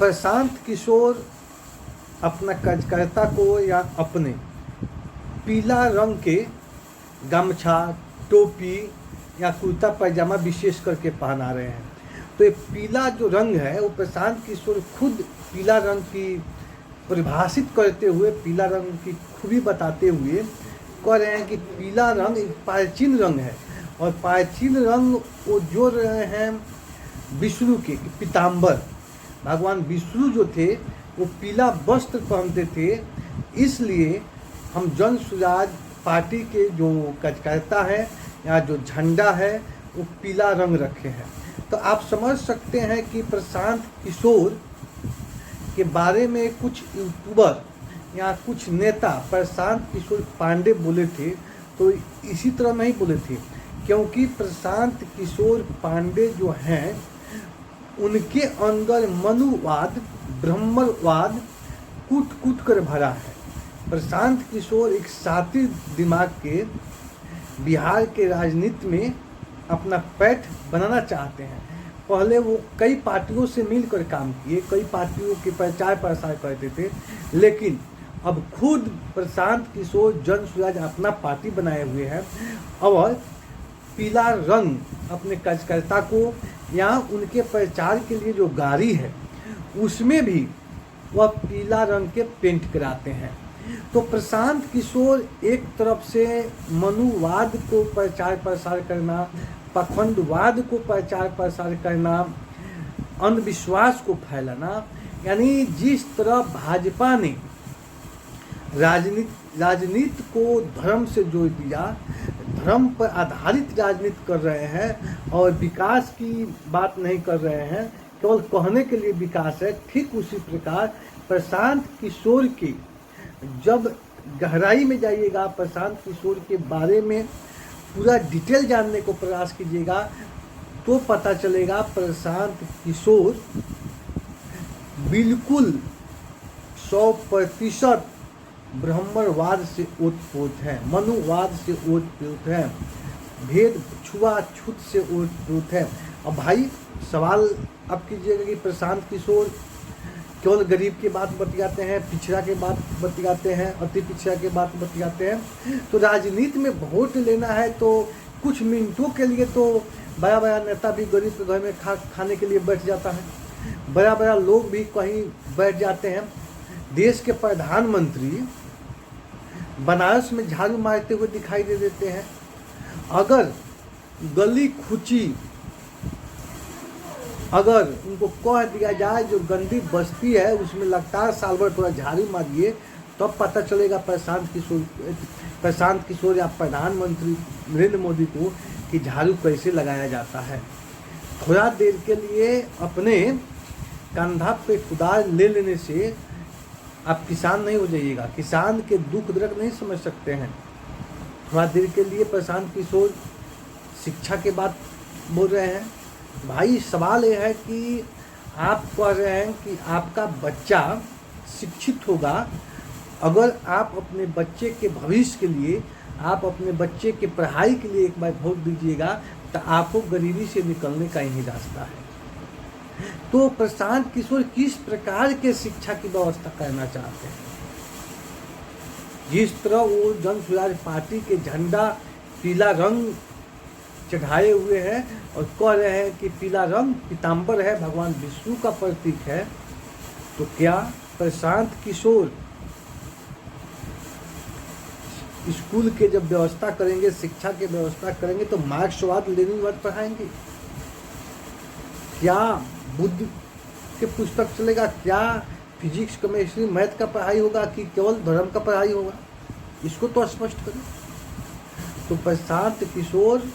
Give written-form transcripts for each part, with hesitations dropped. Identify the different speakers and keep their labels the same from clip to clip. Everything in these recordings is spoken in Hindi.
Speaker 1: प्रशांत किशोर अपना कार्यकर्ता को या अपने पीला रंग के गमछा, टोपी या कुर्ता पैजामा विशेष करके पहना रहे हैं। तो ये पीला जो रंग है वो प्रशांत किशोर खुद पीला रंग की परिभाषित करते हुए, पीला रंग की खूबी बताते हुए कह रहे हैं कि पीला रंग एक प्राचीन रंग है और प्राचीन रंग वो जोड़ रहे हैं विष्णु के पीताम्बर। भगवान विष्णु जो थे वो पीला वस्त्र पहनते थे, इसलिए हम जन सुराज पार्टी के जो कार्यकर्ता है या जो झंडा है वो पीला रंग रखे हैं। तो आप समझ सकते हैं कि प्रशांत किशोर के बारे में कुछ यूट्यूबर या कुछ नेता प्रशांत किशोर पांडे बोले थे तो इसी तरह नहीं बोले थे, क्योंकि प्रशांत किशोर पांडे जो हैं उनके अंदर मनुवाद, ब्रह्मवाद कूट कूट कर भरा है। प्रशांत किशोर एक साथी दिमाग के बिहार के राजनीति में अपना पैठ बनाना चाहते हैं। पहले वो कई पार्टियों से मिलकर काम किए, कई पार्टियों के प्रचार प्रसार करते थे, लेकिन अब खुद प्रशांत किशोर जन सुराज अपना पार्टी बनाए हुए हैं और पीला रंग अपने कार्यकर्ता को या उनके प्रचार के लिए जो गाड़ी है उसमें भी वह पीला रंग के पेंट कराते हैं। तो प्रशांत किशोर एक तरफ से मनुवाद को प्रचार प्रसार करना, पखंडवाद को प्रचार प्रसार करना, अंधविश्वास को फैलाना, यानी जिस तरह भाजपा ने राजनीति को धर्म से जोड़ दिया, धर्म पर आधारित राजनीति कर रहे हैं और विकास की बात नहीं कर रहे हैं, केवल कहने के लिए विकास है। ठीक उसी प्रकार प्रशांत किशोर की जब गहराई में जाइएगा, प्रशांत किशोर के बारे में पूरा डिटेल जानने को प्रयास कीजिएगा तो पता चलेगा प्रशांत किशोर बिल्कुल 100% ब्रह्मवाद से ओतप्रोत है, मनुवाद से ओतप्रोत है, भेद छुआछूत से ओतप्रोत है। अब भाई सवाल अब कीजिएगा कि प्रशांत किशोर केवल गरीब की बात बतियाते हैं, पिछड़ा के बात बतियाते हैं, अति पिछड़ा के बात बतियाते हैं। तो राजनीति में वोट लेना है तो कुछ मिनटों के लिए तो बड़ा बड़ा नेता भी गरीब के घर में खाने के लिए बैठ जाता है, बड़ा बड़ा लोग भी कहीं बैठ जाते हैं। देश के प्रधानमंत्री बनारस में झाड़ू मारते हुए दिखाई दे देते हैं। अगर गली खुची अगर उनको कह दिया जाए जो गंदी बस्ती है उसमें लगातार साल भर थोड़ा झाड़ू मारिए तब पता चलेगा प्रशांत किशोर या प्रधानमंत्री नरेंद्र मोदी को कि झाड़ू कैसे लगाया जाता है। थोड़ा देर के लिए अपने कंधा पे कुदाल ले लेने से आप किसान नहीं हो जाइएगा, किसान के दुख दर्द नहीं समझ सकते हैं। थोड़ा देर के लिए प्रशांत किशोर शिक्षा के बात बोल रहे हैं। भाई सवाल यह है कि आप कह रहे हैं कि आपका बच्चा शिक्षित होगा, अगर आप अपने बच्चे के भविष्य के लिए, आप अपने बच्चे के पढ़ाई के लिए एक बार वोट दीजिएगा तो आपको गरीबी से निकलने का यही रास्ता है। तो प्रशांत किशोर किस प्रकार के शिक्षा की व्यवस्था करना चाहते हैं? जिस तरह वो जन सुराज पार्टी के झंडा पीला रंग चढ़ाए हुए हैं और कह रहे हैं कि पीला रंग पीताम्बर है, भगवान विष्णु का प्रतीक है, तो क्या प्रशांत किशोर स्कूल के जब व्यवस्था करेंगे, शिक्षा की व्यवस्था करेंगे तो मार्क्सवाद लेनिनवाद पढ़ाएंगे? क्या बुद्ध के पुस्तक चलेगा? क्या फिजिक्स, केमिस्ट्री, मैथ का पढ़ाई होगा कि केवल धर्म का पढ़ाई होगा? इसको तो स्पष्ट करें। तो प्रशांत किशोर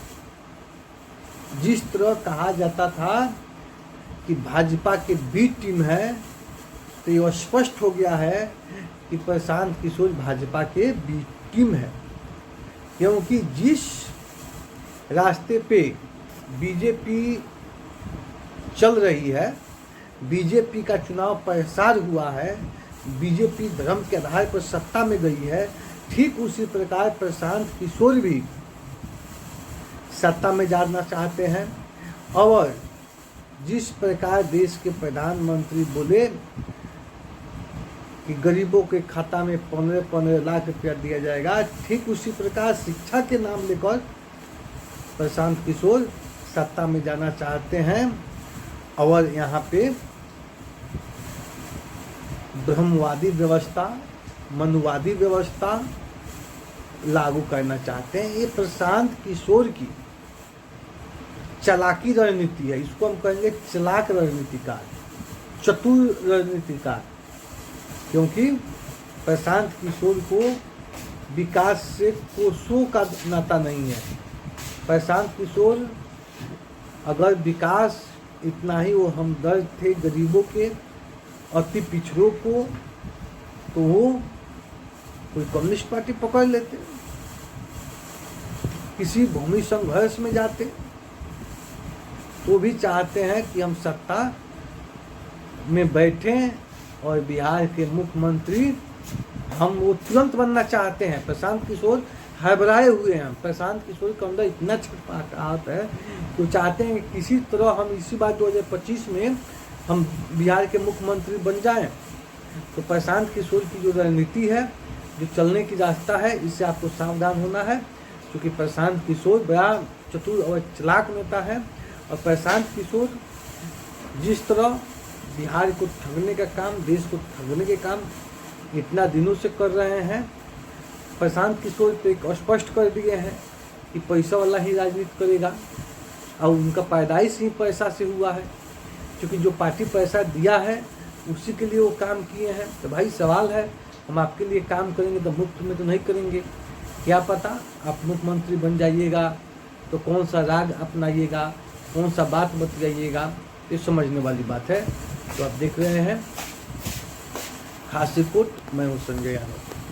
Speaker 1: जिस तरह कहा जाता था कि भाजपा के बी टीम है, तो ये स्पष्ट हो गया है कि प्रशांत किशोर भाजपा के बी टीम है, क्योंकि जिस रास्ते पे बीजेपी चल रही है, बीजेपी का चुनाव प्रसार हुआ है, बीजेपी धर्म के आधार पर सत्ता में गई है, ठीक उसी प्रकार प्रशांत किशोर भी सत्ता में जाना चाहते हैं और जिस प्रकार देश के प्रधानमंत्री बोले कि गरीबों के खाता में 15-15 लाख रुपया दिया जाएगा, ठीक उसी प्रकार शिक्षा के नाम लेकर प्रशांत किशोर सत्ता में जाना चाहते हैं और यहाँ पे ब्रह्मवादी व्यवस्था, मनुवादी व्यवस्था लागू करना चाहते हैं। ये प्रशांत किशोर की चालाकी रणनीति है, इसको हम कहेंगे चालाक रणनीतिकार, चतुर रणनीतिकार, क्योंकि प्रशांत किशोर को विकास से कोसों का नाता नहीं है। प्रशांत किशोर अगर विकास इतना ही वो हमदर्द थे गरीबों के, अति पिछड़ों को, तो वो कोई कम्युनिस्ट पार्टी पकड़ लेते, किसी भूमि संघर्ष में जाते। तो भी चाहते हैं कि हम सत्ता में बैठें और बिहार के मुख्यमंत्री हम वो तुरंत बनना चाहते हैं। प्रशांत किशोर हड़बड़ाए हुए हैं। प्रशांत किशोर के अंदर इतना छटपटाहट है तो चाहते हैं कि किसी तरह हम इसी बार 2025 में हम बिहार के मुख्यमंत्री बन जाएं। तो प्रशांत किशोर की जो रणनीति है, जो चलने की रास्ता है, इससे आपको सावधान होना है, क्योंकि प्रशांत किशोर बड़ा चतुर और चालाक नेता है। और प्रशांत किशोर जिस तरह बिहार को ठगने का काम, देश को ठगने के काम इतना दिनों से कर रहे हैं, प्रशांत किशोर तो एक स्पष्ट कर दिए हैं कि पैसा वाला ही राजनीति करेगा और उनका पैदाइश ही पैसा से हुआ है, क्योंकि जो पार्टी पैसा दिया है उसी के लिए वो काम किए हैं। तो भाई सवाल है, हम आपके लिए काम करेंगे तो मुफ्त में तो नहीं करेंगे। क्या पता आप मुख्यमंत्री बन जाइएगा तो कौन सा राग अपनाइएगा, कौन सा बात बतियाइएगा, ये समझने वाली बात है। तो आप देख रहे हैं खास रिपोर्ट, मैं हूँ संजय यादव।